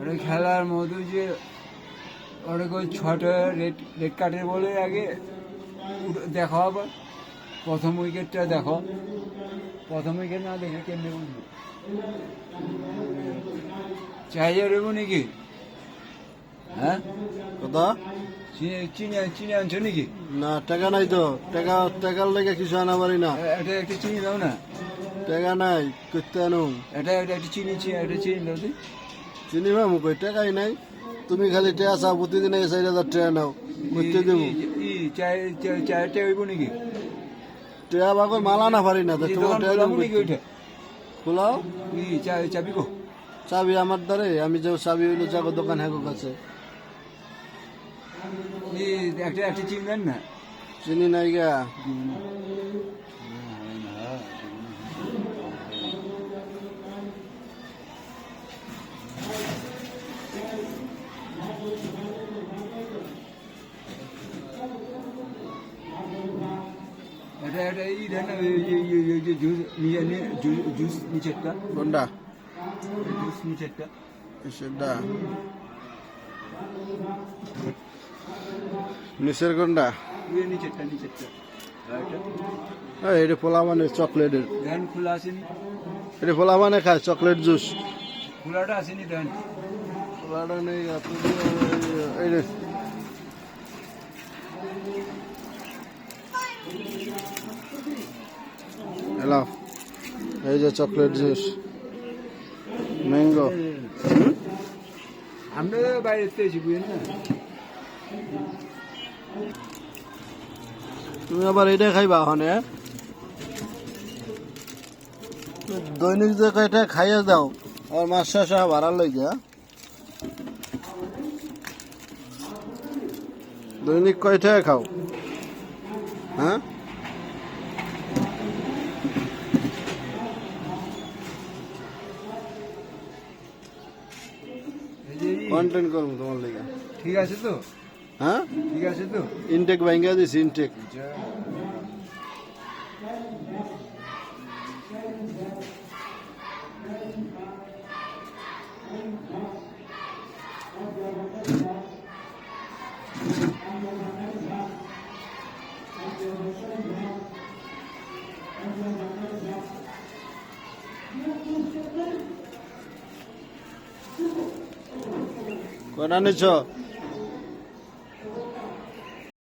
ওটা খেলার মধু যে ওটা ওই ছটা রেড কার্ডের বলে আগে দেখো, আবার প্রথম উইকেটটা দেখো, প্রথম উইকেট না দেখে কেমনি বুঝবো? চাহিদা রইব নাকি? হ্যাঁ, কথা চিনি আনছো নাকি? না, টাকা নাই তো। টাকার লেগে কিছু আনা পারি না। এটা একটা চিনি দাও না। টাকা নাই, করতে আনো। এটা একটা চিনি একটা চিনি দাও তুই। চিনি মামু কই টাকাই নাই। তুমি খালি টাকা চাও, প্রতিদিন 4,000 টাকা নাও, করতে দেবো। চায়টা হইব নাকি? টাকা বাগর মালা না পারি না, তো তোমার টাকা দেবো নাকি ওইটা? খোলাও। চাবি গো? চাবি আমার দ্বারে, আমি যাও চাবি হইলো যাবো দোকান হ্যাঁ কাছে। একটা চিনি দেন না। চিনি নাই গা। এটা ই দেন না, জুস নিচেরটা, কোনটা? জুস নিচেরটা। সেটা নিচের কোনটা? নিচেরটা এটা পোলা মানে চকলেটের। দেন খোলা আসেনি, এটা পোলা মানে খায় চকলেট জুস। খোলাটা আসেনি দেন। পোলাটা নেই এই রে। হ্যালো, এই যে চকলেট জুস, ম্যাঙ্গো। আমরা বাইরে এসেছি বুঝেন না। তুমি আবার এটা খাইবা ওখানে? দৈনিক যে কয়টা খাইয়া দাও আর মাস শেষ ভাড়া লই যা। দৈনিক কয়টা খাও? হ্যাঁ, কন্টেন্ট করবো তোমার লেগে। ঠিক আছে তো? হ্যাঁ, ঠিক আছে তো? ইনটেক ভাঙ্গা দিছি, ইনটেক। কটা নিচ্ছ?